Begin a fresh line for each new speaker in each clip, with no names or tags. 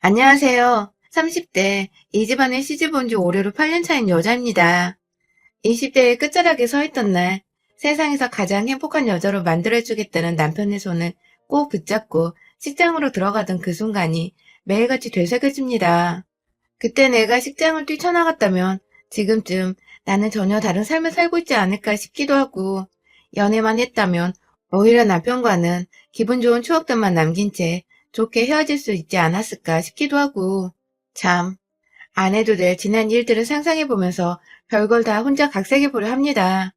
안녕하세요. 30대 이 집안에 시집 온 지 올해로 8년 차인 여자입니다. 20대의 끝자락에 서 있던 날 세상에서 가장 행복한 여자로 만들어주겠다는 남편의 손을 꼭 붙잡고 식장으로 들어가던 그 순간이 매일같이 되새겨집니다. 그때 내가 식장을 뛰쳐나갔다면 지금쯤 나는 전혀 다른 삶을 살고 있지 않을까 싶기도 하고, 연애만 했다면 오히려 남편과는 기분 좋은 추억들만 남긴 채 좋게 헤어질 수 있지 않았을까 싶기도 하고, 참, 안 해도 될 지난 일들을 상상해보면서 별걸 다 혼자 각색해보려 합니다.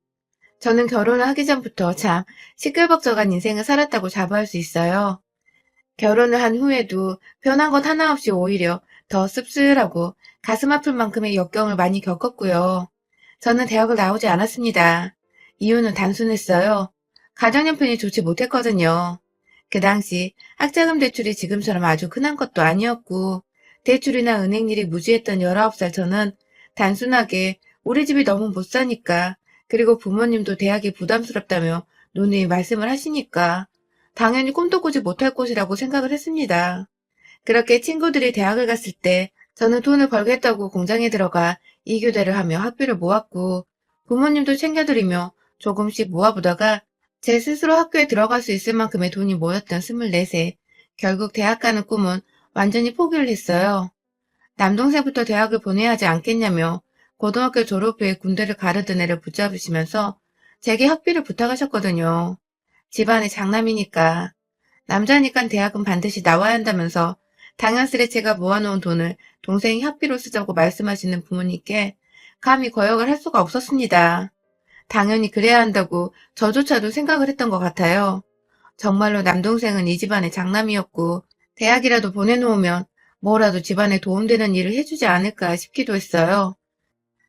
저는 결혼을 하기 전부터 참 시끌벅적한 인생을 살았다고 자부할 수 있어요. 결혼을 한 후에도 변한 것 하나 없이 오히려 더 씁쓸하고 가슴 아플 만큼의 역경을 많이 겪었고요. 저는 대학을 나오지 않았습니다. 이유는 단순했어요. 가정형편이 좋지 못했거든요. 그 당시 학자금 대출이 지금처럼 아주 흔한 것도 아니었고, 대출이나 은행일이 무지했던 19살 저는 단순하게 우리 집이 너무 못 사니까, 그리고 부모님도 대학이 부담스럽다며 누누이 말씀을 하시니까 당연히 꿈도 꾸지 못할 곳이라고 생각을 했습니다. 그렇게 친구들이 대학을 갔을 때 저는 돈을 벌겠다고 공장에 들어가 이교대를 하며 학비를 모았고, 부모님도 챙겨드리며 조금씩 모아보다가 제 스스로 학교에 들어갈 수 있을 만큼의 돈이 모였던 24세, 결국 대학 가는 꿈은 완전히 포기를 했어요. 남동생부터 대학을 보내야 하지 않겠냐며 고등학교 졸업 후에 군대를 가르던 애를 붙잡으시면서 제게 학비를 부탁하셨거든요. 집안의 장남이니까. 남자니까 대학은 반드시 나와야 한다면서 당연스레 제가 모아놓은 돈을 동생이 학비로 쓰자고 말씀하시는 부모님께 감히 거역을 할 수가 없었습니다. 당연히 그래야 한다고 저조차도 생각을 했던 것 같아요. 정말로 남동생은 이 집안의 장남이었고 대학이라도 보내놓으면 뭐라도 집안에 도움되는 일을 해주지 않을까 싶기도 했어요.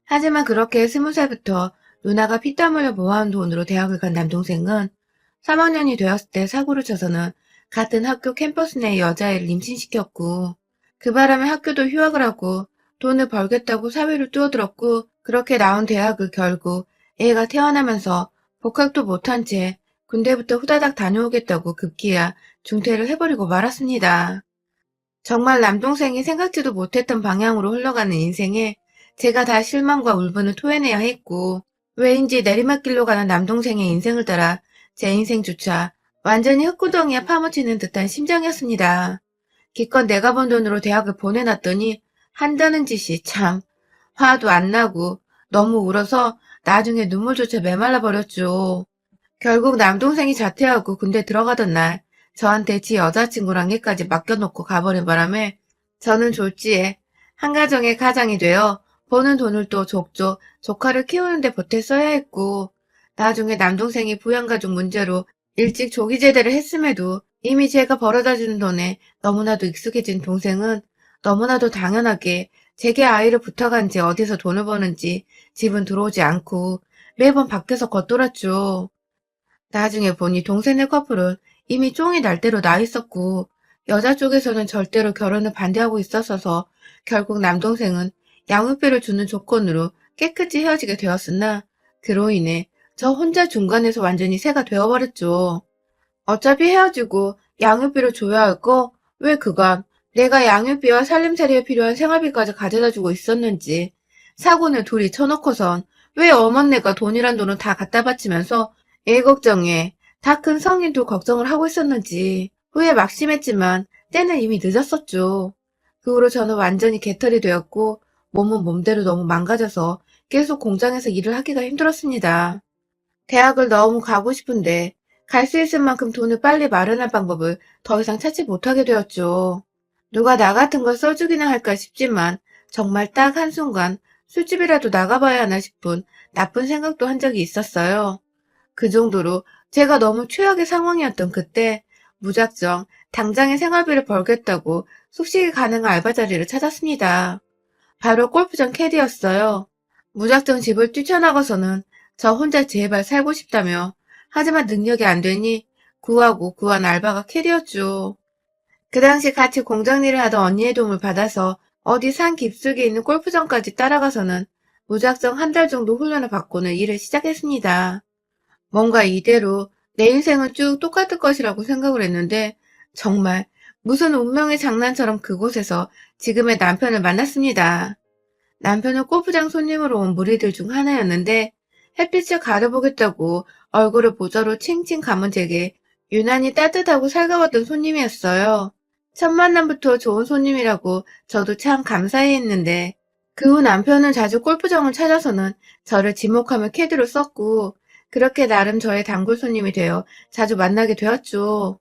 하지만 그렇게 20살부터 누나가 피땀 흘려 모아온 돈으로 대학을 간 남동생은 3학년이 되었을 때 사고를 쳐서는 같은 학교 캠퍼스 내 여자애를 임신시켰고, 그 바람에 학교도 휴학을 하고 돈을 벌겠다고 사회를 뛰어들었고, 그렇게 나온 대학을 결국 애가 태어나면서 복학도 못한 채 군대부터 후다닥 다녀오겠다고 급기야 중퇴를 해버리고 말았습니다. 정말 남동생이 생각지도 못했던 방향으로 흘러가는 인생에 제가 다 실망과 울분을 토해내야 했고, 왜인지 내리막길로 가는 남동생의 인생을 따라 제 인생조차 완전히 흙구덩이에 파묻히는 듯한 심정이었습니다. 기껏 내가 번 돈으로 대학을 보내놨더니 한다는 짓이 참 화도 안 나고 너무 울어서 나중에 눈물조차 메말라 버렸죠. 결국 남동생이 자퇴하고 군대 들어가던 날 저한테 지 여자친구랑 애까지 맡겨놓고 가버린 바람에 저는 졸지에 한가정의 가장이 되어 버는 돈을 또 족족 조카를 키우는 데 보태 써야 했고, 나중에 남동생이 부양가족 문제로 일찍 조기 제대를 했음에도 이미 제가 벌어다주는 돈에 너무나도 익숙해진 동생은 너무나도 당연하게 제게 아이를 부탁한 지 어디서 돈을 버는지 집은 들어오지 않고 매번 밖에서 겉돌았죠. 나중에 보니 동생네 커플은 이미 쫑이 날 대로 나 있었고, 여자 쪽에서는 절대로 결혼을 반대하고 있었어서 결국 남동생은 양육비를 주는 조건으로 깨끗이 헤어지게 되었으나, 그로 인해 저 혼자 중간에서 완전히 새가 되어버렸죠. 어차피 헤어지고 양육비를 줘야 할 거 왜 그간 내가 양육비와 살림살이에 필요한 생활비까지 가져다주고 있었는지, 사고는 둘이 쳐놓고선 왜 어머니가 돈이란 돈을 다 갖다 바치면서 애 걱정에 다 큰 성인도 걱정을 하고 있었는지 후에 막심했지만 때는 이미 늦었었죠. 그 후로 저는 완전히 개털이 되었고, 몸은 몸대로 너무 망가져서 계속 공장에서 일을 하기가 힘들었습니다. 대학을 너무 가고 싶은데 갈 수 있을 만큼 돈을 빨리 마련할 방법을 더 이상 찾지 못하게 되었죠. 누가 나 같은 걸 써주기나 할까 싶지만 정말 딱 한순간 술집이라도 나가봐야 하나 싶은 나쁜 생각도 한 적이 있었어요. 그 정도로 제가 너무 최악의 상황이었던 그때 무작정 당장의 생활비를 벌겠다고 숙식이 가능한 알바 자리를 찾았습니다. 바로 골프장 캐디였어요. 무작정 집을 뛰쳐나가서는 저 혼자 제발 살고 싶다며, 하지만 능력이 안 되니 구하고 구한 알바가 캐디였죠. 그 당시 같이 공장 일을 하던 언니의 도움을 받아서 어디 산 깊숙이 있는 골프장까지 따라가서는 무작정 한 달 정도 훈련을 받고는 일을 시작했습니다. 뭔가 이대로 내 인생은 쭉 똑같을 것이라고 생각을 했는데 정말 무슨 운명의 장난처럼 그곳에서 지금의 남편을 만났습니다. 남편은 골프장 손님으로 온 무리들 중 하나였는데 햇빛을 가려보겠다고 얼굴을 모자로 칭칭 감은 제게 유난히 따뜻하고 살가웠던 손님이었어요. 첫 만남부터 좋은 손님이라고 저도 참 감사해 했는데 그 후 남편은 자주 골프장을 찾아서는 저를 지목하며 캐디로 썼고 그렇게 나름 저의 단골 손님이 되어 자주 만나게 되었죠.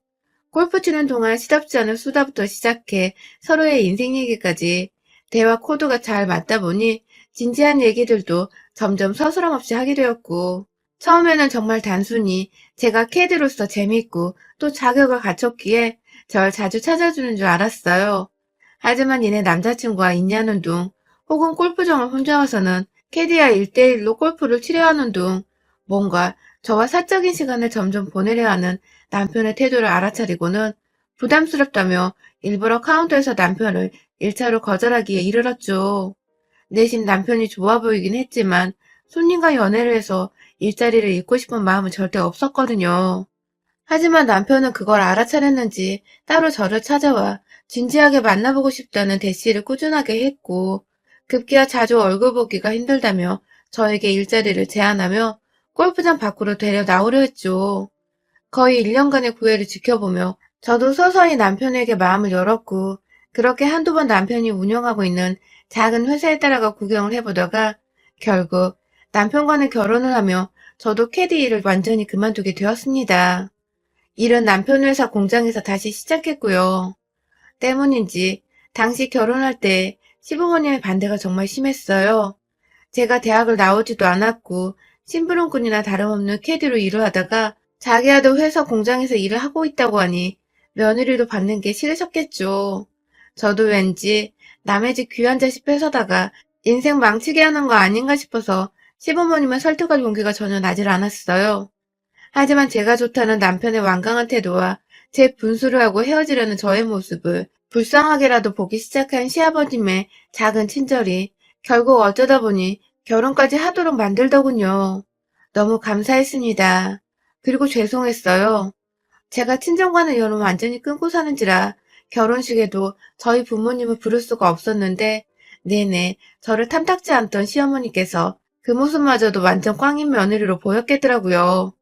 골프 치는 동안 시답지 않은 수다부터 시작해 서로의 인생 얘기까지 대화 코드가 잘 맞다 보니 진지한 얘기들도 점점 서스럼 없이 하게 되었고 처음에는 정말 단순히 제가 캐디로서 재미있고 또 자격을 갖췄기에 절 자주 찾아주는 줄 알았어요. 하지만 이내 남자친구와 있냐는 둥 혹은 골프장을 혼자 와서는 캐디와 1대1로 골프를 치려 하는 둥 뭔가 저와 사적인 시간을 점점 보내려 하는 남편의 태도를 알아차리고는 부담스럽다며 일부러 카운터에서 남편을 1차로 거절하기에 이르렀죠. 내심 남편이 좋아 보이긴 했지만 손님과 연애를 해서 일자리를 잃고 싶은 마음은 절대 없었거든요. 하지만 남편은 그걸 알아차렸는지 따로 저를 찾아와 진지하게 만나보고 싶다는 대시를 꾸준하게 했고 급기야 자주 얼굴 보기가 힘들다며 저에게 일자리를 제안하며 골프장 밖으로 데려 나오려 했죠. 거의 1년간의 구애를 지켜보며 저도 서서히 남편에게 마음을 열었고 그렇게 한두 번 남편이 운영하고 있는 작은 회사에 따라가 구경을 해보다가 결국 남편과는 결혼을 하며 저도 캐디 일을 완전히 그만두게 되었습니다. 일은 남편 회사 공장에서 다시 시작했고요. 때문인지 당시 결혼할 때 시부모님의 반대가 정말 심했어요. 제가 대학을 나오지도 않았고 심부름꾼이나 다름없는 캐디로 일을 하다가 자기야도 회사 공장에서 일을 하고 있다고 하니 며느리도 받는 게 싫으셨겠죠. 저도 왠지 남의 집 귀한 자식 뺏어다가 인생 망치게 하는 거 아닌가 싶어서 시부모님을 설득할 용기가 전혀 나질 않았어요. 하지만 제가 좋다는 남편의 완강한 태도와 제 분수를 하고 헤어지려는 저의 모습을 불쌍하게라도 보기 시작한 시아버님의 작은 친절이 결국 어쩌다 보니 결혼까지 하도록 만들더군요. 너무 감사했습니다. 그리고 죄송했어요. 제가 친정과는 연을 완전히 끊고 사는지라 결혼식에도 저희 부모님을 부를 수가 없었는데 내내 저를 탐탁지 않던 시어머니께서 그 모습마저도 완전 꽝인 며느리로 보였겠더라고요.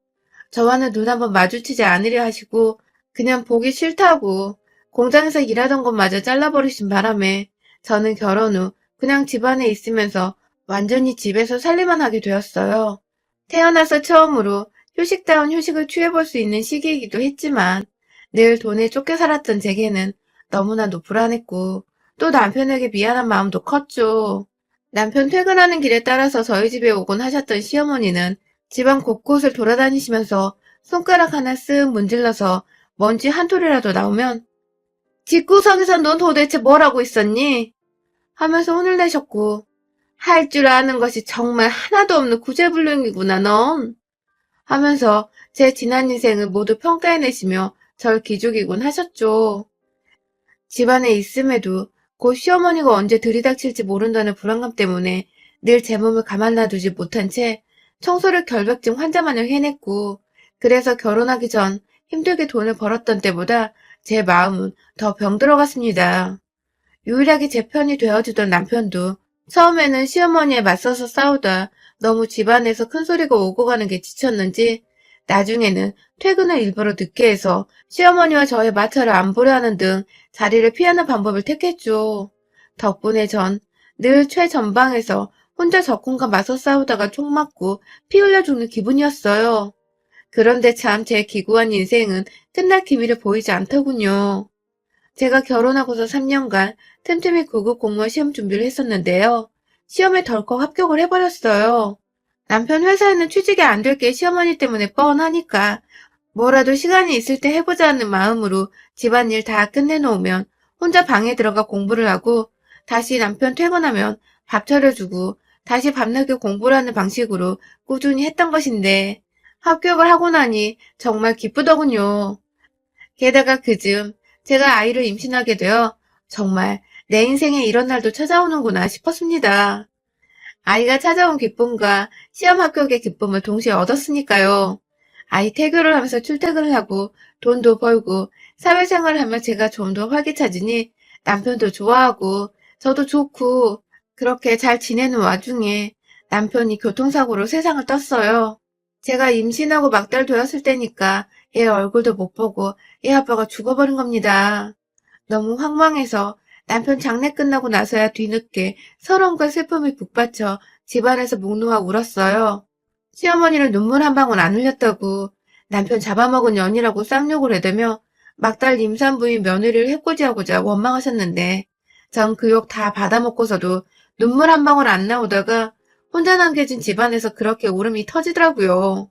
저와는 눈 한번 마주치지 않으려 하시고 그냥 보기 싫다고 공장에서 일하던 것마저 잘라버리신 바람에 저는 결혼 후 그냥 집안에 있으면서 완전히 집에서 살림만 하게 되었어요. 태어나서 처음으로 휴식다운 휴식을 취해볼 수 있는 시기이기도 했지만 늘 돈에 쫓겨 살았던 제게는 너무나도 불안했고 또 남편에게 미안한 마음도 컸죠. 남편 퇴근하는 길에 따라서 저희 집에 오곤 하셨던 시어머니는 집안 곳곳을 돌아다니시면서 손가락 하나 쓱 문질러서 먼지 한 톨이라도 나오면 집구석에서 넌 도대체 뭘 하고 있었니? 하면서 혼을 내셨고 할 줄 아는 것이 정말 하나도 없는 구제불능이구나 넌 하면서 제 지난 인생을 모두 평가해내시며 절 기죽이곤 하셨죠. 집안에 있음에도 곧 시어머니가 언제 들이닥칠지 모른다는 불안감 때문에 늘 제 몸을 가만 놔두지 못한 채 청소를 결벽증 환자마냥 해냈고 그래서 결혼하기 전 힘들게 돈을 벌었던 때보다 제 마음은 더 병들어갔습니다. 유일하게 제 편이 되어주던 남편도 처음에는 시어머니에 맞서서 싸우다 너무 집안에서 큰소리가 오고 가는 게 지쳤는지 나중에는 퇴근을 일부러 늦게 해서 시어머니와 저의 마찰을 안 보려 하는 등 자리를 피하는 방법을 택했죠. 덕분에 전 늘 최전방에서 혼자 적군과 맞서 싸우다가 총 맞고 피 흘려 죽는 기분이었어요. 그런데 참 제 기구한 인생은 끝날 기미를 보이지 않더군요. 제가 결혼하고서 3년간 틈틈이 9급 공무원 시험 준비를 했었는데요. 시험에 덜컥 합격을 해버렸어요. 남편 회사에는 취직이 안 될 게 시어머니 때문에 뻔하니까 뭐라도 시간이 있을 때 해보자는 마음으로 집안일 다 끝내놓으면 혼자 방에 들어가 공부를 하고 다시 남편 퇴근하면 밥 차려주고 다시 밤늦게 공부를 하는 방식으로 꾸준히 했던 것인데 합격을 하고 나니 정말 기쁘더군요. 게다가 그즈음 제가 아이를 임신하게 되어 정말 내 인생에 이런 날도 찾아오는구나 싶었습니다. 아이가 찾아온 기쁨과 시험 합격의 기쁨을 동시에 얻었으니까요. 아이 태교를 하면서 출퇴근을 하고 돈도 벌고 사회생활을 하면 제가 좀 더 활기차지니 남편도 좋아하고 저도 좋고 그렇게 잘 지내는 와중에 남편이 교통사고로 세상을 떴어요. 제가 임신하고 막달 되었을 때니까 애 얼굴도 못 보고 애 아빠가 죽어버린 겁니다. 너무 황망해서 남편 장례 끝나고 나서야 뒤늦게 서러움과 슬픔이 북받쳐 집안에서 묵누아 울었어요. 시어머니는 눈물 한 방울 안 흘렸다고 남편 잡아먹은 년이라고 쌍욕을 해대며 막달 임산부인 며느리를 해코지하고자 원망하셨는데 전 그 욕 다 받아먹고서도 눈물 한 방울 안 나오다가 혼자 남겨진 집안에서 그렇게 울음이 터지더라고요.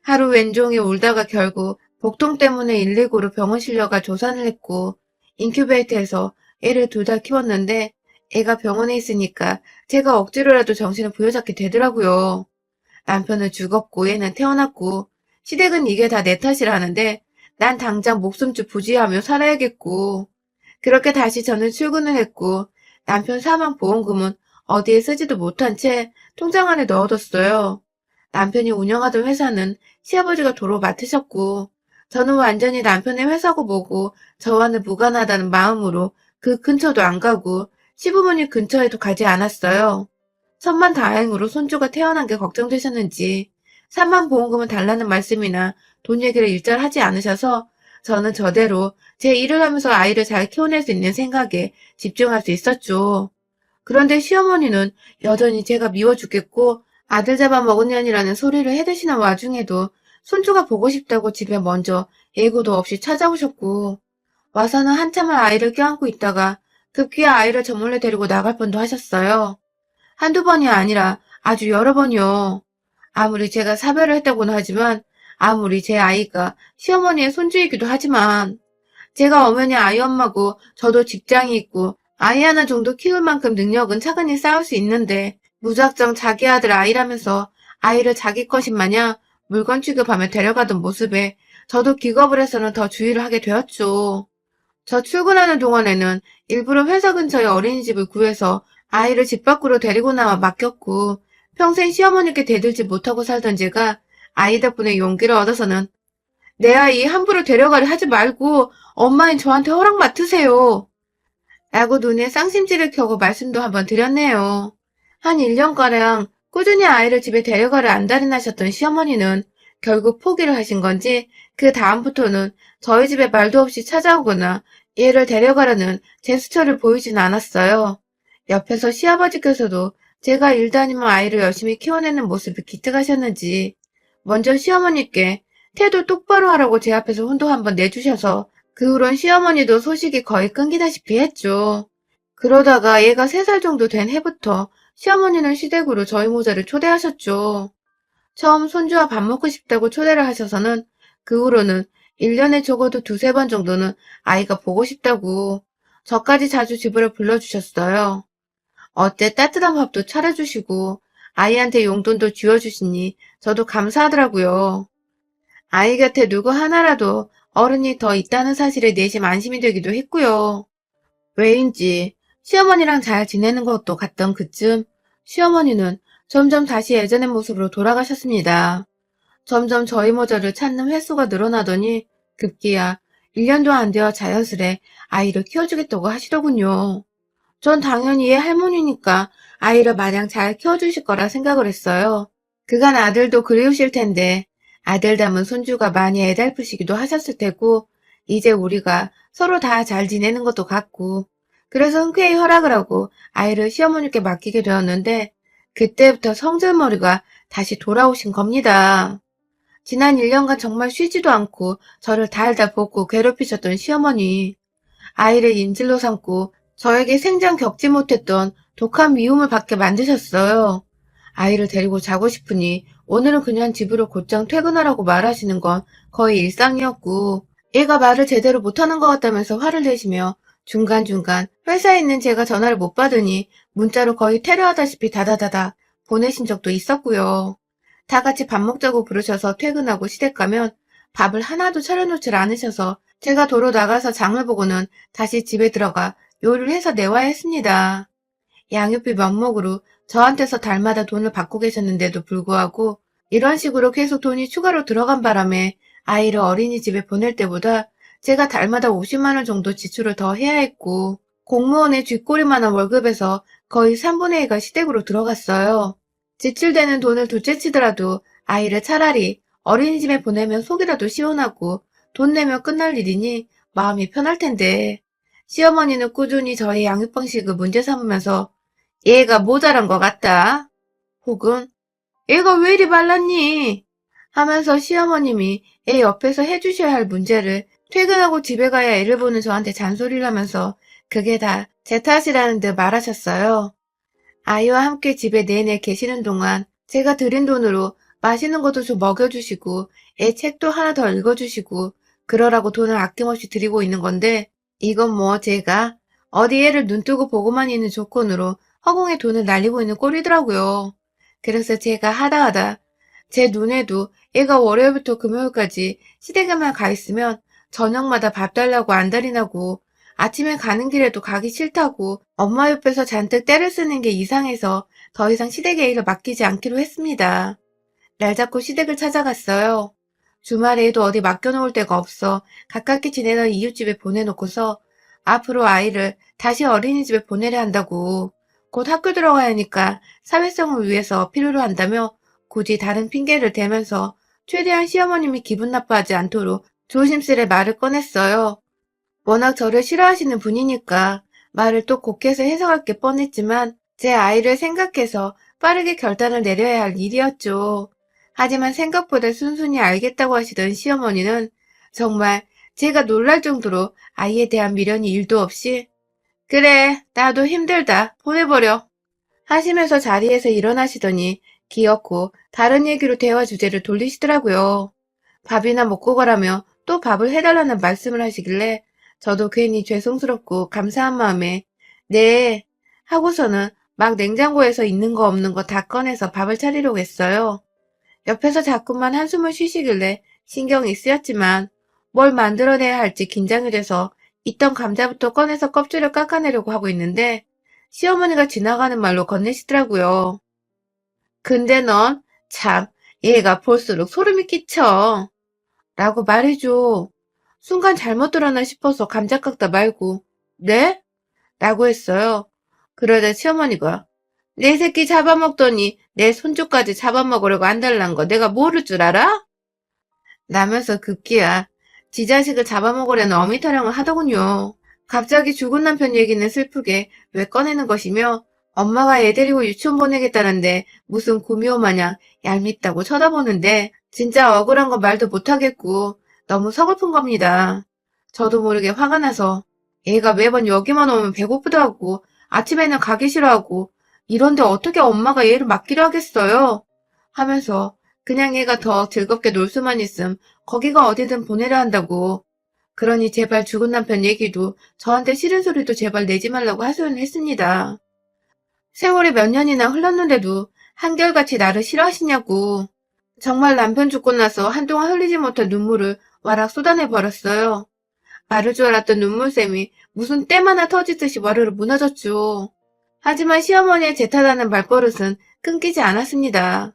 하루 왼종일 울다가 결국 복통 때문에 119로 병원 실려가 조산을 했고 인큐베이터에서 애를 둘 다 키웠는데 애가 병원에 있으니까 제가 억지로라도 정신을 부여잡게 되더라고요. 남편은 죽었고 얘는 태어났고 시댁은 이게 다 내 탓이라 하는데 난 당장 목숨줄 부지하며 살아야겠고 그렇게 다시 저는 출근을 했고 남편 사망 보험금은 어디에 쓰지도 못한 채 통장 안에 넣어뒀어요. 남편이 운영하던 회사는 시아버지가 도로 맡으셨고 저는 완전히 남편의 회사고 뭐고 저와는 무관하다는 마음으로 그 근처도 안 가고 시부모님 근처에도 가지 않았어요. 천만다행으로 손주가 태어난 게 걱정되셨는지 사망보험금을 달라는 말씀이나 돈 얘기를 일절 하지 않으셔서 저는 저대로 제 일을 하면서 아이를 잘 키워낼 수 있는 생각에 집중할 수 있었죠. 그런데 시어머니는 여전히 제가 미워 죽겠고 아들 잡아먹은 년이라는 소리를 해대시는 와중에도 손주가 보고 싶다고 집에 먼저 예고도 없이 찾아오셨고 와서는 한참을 아이를 껴안고 있다가 급기야 아이를 저 몰래 데리고 나갈 뻔도 하셨어요. 한두 번이 아니라 아주 여러 번이요. 아무리 제가 사별을 했다고는 하지만 아무리 제 아이가 시어머니의 손주이기도 하지만 제가 엄연히 아이 엄마고 저도 직장이 있고 아이 하나 정도 키울 만큼 능력은 차근히 쌓을 수 있는데 무작정 자기 아들 아이라면서 아이를 자기 것인 마냥 물건 취급하며 데려가던 모습에 저도 기겁을 해서는 더 주의를 하게 되었죠. 저 출근하는 동안에는 일부러 회사 근처에 어린이집을 구해서 아이를 집 밖으로 데리고 나와 맡겼고 평생 시어머니께 대들지 못하고 살던 제가 아이 덕분에 용기를 얻어서는 내 아이 함부로 데려가려 하지 말고 엄마인 저한테 허락 맡으세요. 라고 눈에 쌍심지를 켜고 말씀도 한번 드렸네요. 한 1년가량 꾸준히 아이를 집에 데려가려 안달이 나셨던 시어머니는 결국 포기를 하신 건지 그 다음부터는 저희 집에 말도 없이 찾아오거나 얘를 데려가려는 제스처를 보이진 않았어요. 옆에서 시아버지께서도 제가 일 다니며 아이를 열심히 키워내는 모습을 기특하셨는지 먼저 시어머니께 태도 똑바로 하라고 제 앞에서 혼도 한번 내주셔서 그 후론 시어머니도 소식이 거의 끊기다시피 했죠. 그러다가 얘가 3살 정도 된 해부터 시어머니는 시댁으로 저희 모자를 초대하셨죠. 처음 손주와 밥 먹고 싶다고 초대를 하셔서는 그 후로는 1년에 적어도 2~3번 정도는 아이가 보고 싶다고 저까지 자주 집으로 불러주셨어요. 어때 따뜻한 밥도 차려주시고 아이한테 용돈도 쥐어주시니 저도 감사하더라고요. 아이 곁에 누구 하나라도 어른이 더 있다는 사실에 내심 안심이 되기도 했고요. 왜인지 시어머니랑 잘 지내는 것도 같던 그쯤 시어머니는 점점 다시 예전의 모습으로 돌아가셨습니다. 점점 저희 모자를 찾는 횟수가 늘어나더니 급기야 1년도 안 되어 자연스레 아이를 키워주겠다고 하시더군요. 전 당연히 얘 할머니니까 아이를 마냥 잘 키워주실 거라 생각을 했어요. 그간 아들도 그리우실 텐데 아들 닮은 손주가 많이 애달프시기도 하셨을 테고 이제 우리가 서로 다 잘 지내는 것도 같고 그래서 흔쾌히 허락을 하고 아이를 시어머니께 맡기게 되었는데 그때부터 성질머리가 다시 돌아오신 겁니다. 지난 1년간 정말 쉬지도 않고 저를 달달 볶고 괴롭히셨던 시어머니. 아이를 인질로 삼고 저에게 생전 겪지 못했던 독한 미움을 받게 만드셨어요. 아이를 데리고 자고 싶으니 오늘은 그냥 집으로 곧장 퇴근하라고 말하시는 건 거의 일상이었고 얘가 말을 제대로 못하는 것 같다면서 화를 내시며 중간중간 회사에 있는 제가 전화를 못 받으니 문자로 거의 테러하다시피 다다다다 보내신 적도 있었고요. 다 같이 밥 먹자고 부르셔서 퇴근하고 시댁 가면 밥을 하나도 차려놓질 않으셔서 제가 도로 나가서 장을 보고는 다시 집에 들어가 요리를 해서 내와야 했습니다. 양육비 명목으로 저한테서 달마다 돈을 받고 계셨는데도 불구하고 이런 식으로 계속 돈이 추가로 들어간 바람에 아이를 어린이집에 보낼 때보다 제가 달마다 50만 원 정도 지출을 더 해야 했고, 공무원의 쥐꼬리만한 월급에서 거의 3분의 1가 시댁으로 들어갔어요. 지출되는 돈을 둘째치더라도 아이를 차라리 어린이집에 보내면 속이라도 시원하고 돈 내면 끝날 일이니 마음이 편할 텐데, 시어머니는 꾸준히 저의 양육 방식을 문제 삼으면서 얘가 모자란 것 같다, 혹은 얘가 왜 이리 말랐니? 하면서 시어머님이 애 옆에서 해주셔야 할 문제를 퇴근하고 집에 가야 애를 보는 저한테 잔소리를 하면서 그게 다 제 탓이라는 듯 말하셨어요. 아이와 함께 집에 내내 계시는 동안 제가 드린 돈으로 맛있는 것도 좀 먹여주시고 애 책도 하나 더 읽어주시고 그러라고 돈을 아낌없이 드리고 있는 건데, 이건 뭐 제가 어디 애를 눈뜨고 보고만 있는 조건으로 허공에 돈을 날리고 있는 꼴이더라고요. 그래서 제가 하다 제 눈에도 애가 월요일부터 금요일까지 시댁에만 가 있으면 저녁마다 밥 달라고 안달이 나고 아침에 가는 길에도 가기 싫다고 엄마 옆에서 잔뜩 떼를 쓰는 게 이상해서 더 이상 시댁에 일을 맡기지 않기로 했습니다. 날 잡고 시댁을 찾아갔어요. 주말에도 어디 맡겨놓을 데가 없어 가깝게 지내던 이웃집에 보내놓고서 앞으로 아이를 다시 어린이집에 보내려 한다고, 곧 학교 들어가야 하니까 사회성을 위해서 필요로 한다며 굳이 다른 핑계를 대면서 최대한 시어머님이 기분 나빠하지 않도록 조심스레 말을 꺼냈어요. 워낙 저를 싫어하시는 분이니까 말을 또 곡해서 해석할 게 뻔했지만 제 아이를 생각해서 빠르게 결단을 내려야 할 일이었죠. 하지만 생각보다 순순히 알겠다고 하시던 시어머니는 정말 제가 놀랄 정도로 아이에 대한 미련이 일도 없이 그래, 나도 힘들다, 보내버려 하시면서 자리에서 일어나시더니 기어코 다른 얘기로 대화 주제를 돌리시더라고요. 밥이나 먹고 가라며 또 밥을 해달라는 말씀을 하시길래 저도 괜히 죄송스럽고 감사한 마음에 네 하고서는 막 냉장고에서 있는 거 없는 거 다 꺼내서 밥을 차리려고 했어요. 옆에서 자꾸만 한숨을 쉬시길래 신경이 쓰였지만 뭘 만들어내야 할지 긴장이 돼서 있던 감자부터 꺼내서 껍질을 깎아내려고 하고 있는데 시어머니가 지나가는 말로 건네시더라고요. 근데 넌 참 얘가 볼수록 소름이 끼쳐 라고 말해줘. 순간 잘못 들었나 싶어서 감자 깎다 말고 네? 라고 했어요. 그러자 시어머니가 내 새끼 잡아먹더니 내 손주까지 잡아먹으려고 안달난 거 내가 모를 줄 알아? 라면서 급기야 지 자식을 잡아먹으려는 어미 타령을 하더군요. 갑자기 죽은 남편 얘기는 슬프게 왜 꺼내는 것이며 엄마가 애 데리고 유치원 보내겠다는데 무슨 구미호 마냥 얄밉다고 쳐다보는데 진짜 억울한 건 말도 못하겠고 너무 서글픈 겁니다. 저도 모르게 화가 나서 애가 매번 여기만 오면 배고프다고 아침에는 가기 싫어하고 이런데 어떻게 엄마가 얘를 맡기려 하겠어요? 하면서 그냥 얘가 더 즐겁게 놀 수만 있음 거기가 어디든 보내려 한다고. 그러니 제발 죽은 남편 얘기도 저한테 싫은 소리도 제발 내지 말라고 하소연을 했습니다. 세월이 몇 년이나 흘렀는데도 한결같이 나를 싫어하시냐고. 정말 남편 죽고 나서 한동안 흘리지 못한 눈물을 와락 쏟아내 버렸어요. 마를 줄 알았던 눈물샘이 무슨 댐 하나 터지듯이 와르르 무너졌죠. 하지만 시어머니의 제 탓하는 말버릇은 끊기지 않았습니다.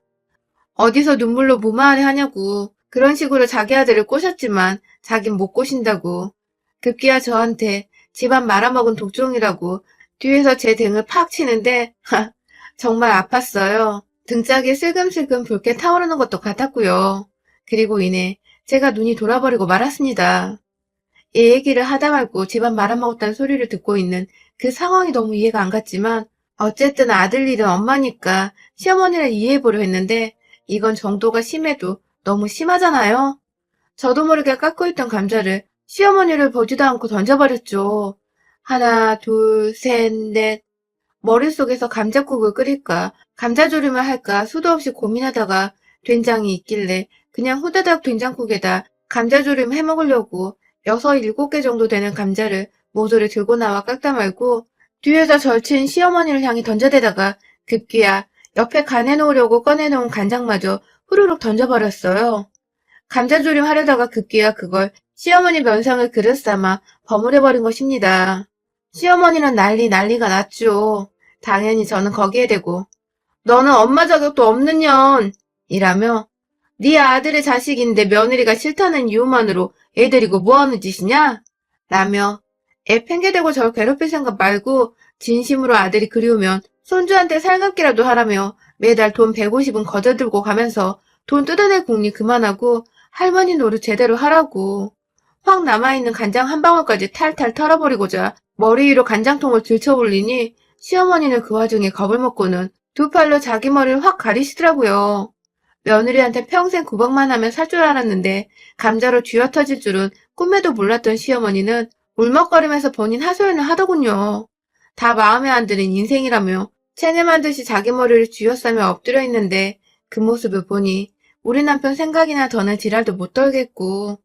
어디서 눈물로 무마하려 하냐고 그런 식으로 자기 아들을 꼬셨지만 자긴 못 꼬신다고. 급기야 저한테 집안 말아먹은 독종이라고 뒤에서 제 등을 팍 치는데 정말 아팠어요. 등짝이 슬금슬금 붉게 타오르는 것도 같았고요. 그리고 이내 제가 눈이 돌아버리고 말았습니다. 이 얘기를 하다 말고 집안 말아먹었다는 소리를 듣고 있는 그 상황이 너무 이해가 안 갔지만 어쨌든 아들 일은 엄마니까 시어머니를 이해해보려 했는데 이건 정도가 심해도 너무 심하잖아요. 저도 모르게 깎고 있던 감자를 시어머니를 보지도 않고 던져버렸죠. 하나, 둘, 셋, 넷. 머릿속에서 감자국을 끓일까, 감자조림을 할까 수도 없이 고민하다가 된장이 있길래 그냥 후다닥 된장국에다 감자조림 해먹으려고 6, 7개 정도 되는 감자를 모조리 들고 나와 깎다 말고 뒤에서 절친 시어머니를 향해 던져대다가 급기야 옆에 간해놓으려고 꺼내놓은 간장마저 후루룩 던져버렸어요. 감자조림 하려다가 급기야 그걸 시어머니 면상을 그릇 삼아 버무려버린 것입니다. 시어머니는 난리가 났죠. 당연히 저는 거기에 대고 너는 엄마 자격도 없는 년! 이라며 네 아들의 자식인데 며느리가 싫다는 이유만으로 애 데리고 뭐하는 짓이냐? 라며 애 팽개대고 절 괴롭힐 생각 말고 진심으로 아들이 그리우면 손주한테 살갑기라도 하라며 매달 돈 150은 거저들고 가면서 돈 뜯어낼 궁리 그만하고 할머니 노릇 제대로 하라고. 확 남아있는 간장 한 방울까지 탈탈 털어버리고자 머리 위로 간장통을 들쳐올리니 시어머니는 그 와중에 겁을 먹고는 두 팔로 자기 머리를 확 가리시더라고요. 며느리한테 평생 구박만 하면 살 줄 알았는데 감자로 쥐어 터질 줄은 꿈에도 몰랐던 시어머니는 울먹거리면서 본인 하소연을 하더군요. 다 마음에 안 드는 인생이라며 체념한 듯이 자기 머리를 쥐어싸며 엎드려 있는데 그 모습을 보니 우리 남편 생각이나 더는 지랄도 못 떨겠고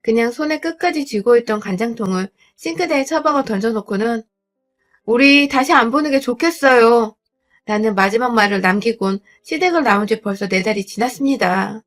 그냥 손에 끝까지 쥐고 있던 간장통을 싱크대에 처박아 던져놓고는 우리 다시 안 보는 게 좋겠어요. 라는 마지막 말을 남기곤 시댁을 나온 지 벌써 4달이 지났습니다.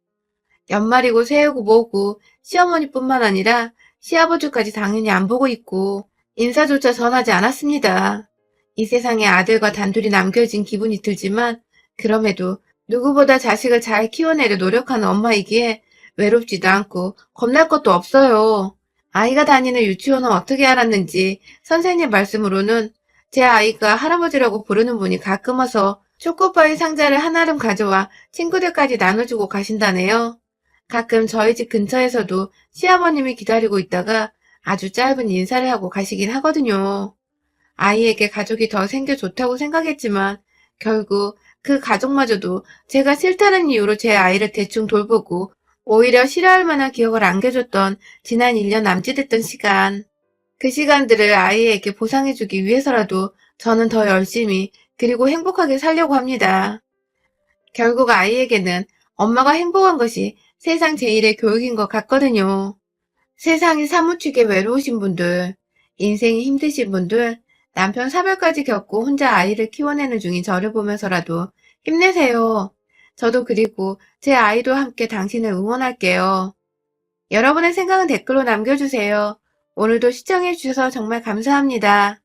연말이고 새해고 뭐고 시어머니뿐만 아니라 시아버지까지 당연히 안 보고 있고 인사조차 전하지 않았습니다. 이 세상에 아들과 단둘이 남겨진 기분이 들지만 그럼에도 누구보다 자식을 잘 키워내려 노력하는 엄마이기에 외롭지도 않고 겁날 것도 없어요. 아이가 다니는 유치원은 어떻게 알았는지 선생님 말씀으로는 제 아이가 할아버지라고 부르는 분이 가끔 와서 초코파이 상자를 한아름 가져와 친구들까지 나눠주고 가신다네요. 가끔 저희 집 근처에서도 시아버님이 기다리고 있다가 아주 짧은 인사를 하고 가시긴 하거든요. 아이에게 가족이 더 생겨 좋다고 생각했지만 결국 그 가족마저도 제가 싫다는 이유로 제 아이를 대충 돌보고 오히려 싫어할 만한 기억을 안겨줬던 지난 1년 남짓했던 시간. 그 시간들을 아이에게 보상해주기 위해서라도 저는 더 열심히 그리고 행복하게 살려고 합니다. 결국 아이에게는 엄마가 행복한 것이 세상 제일의 교육인 것 같거든요. 세상이 사무치게 외로우신 분들, 인생이 힘드신 분들, 남편 사별까지 겪고 혼자 아이를 키워내는 중인 저를 보면서라도 힘내세요. 저도 그리고 제 아이도 함께 당신을 응원할게요. 여러분의 생각은 댓글로 남겨주세요. 오늘도 시청해주셔서 정말 감사합니다.